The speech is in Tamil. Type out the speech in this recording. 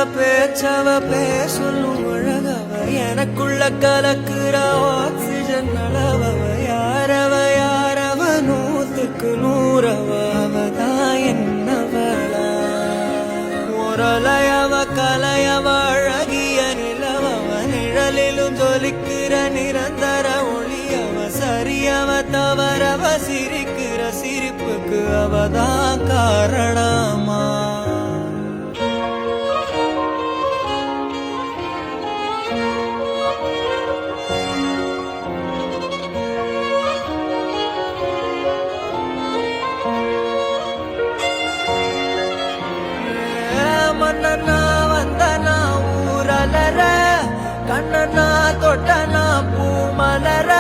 பேச்சவ பேசலும் அழகவ எனக்குள்ள கலக்குற ஆக்சிஜன் அளவவ யாரவ நூத்துக்கு நூறவ அவதான் என்னவளா முரலையவ கலையவ அழகிய நிலவவ நிழலிலும் ஜொலிக்கிற நிரந்தர ஒளியவ சரியவ தவறவ சிரிக்கிற சிரிப்புக்கு அவதான் காரணமா மன்னனா வந்தனா ஊரலர கண்ணனா தொட்டனா பூ மலர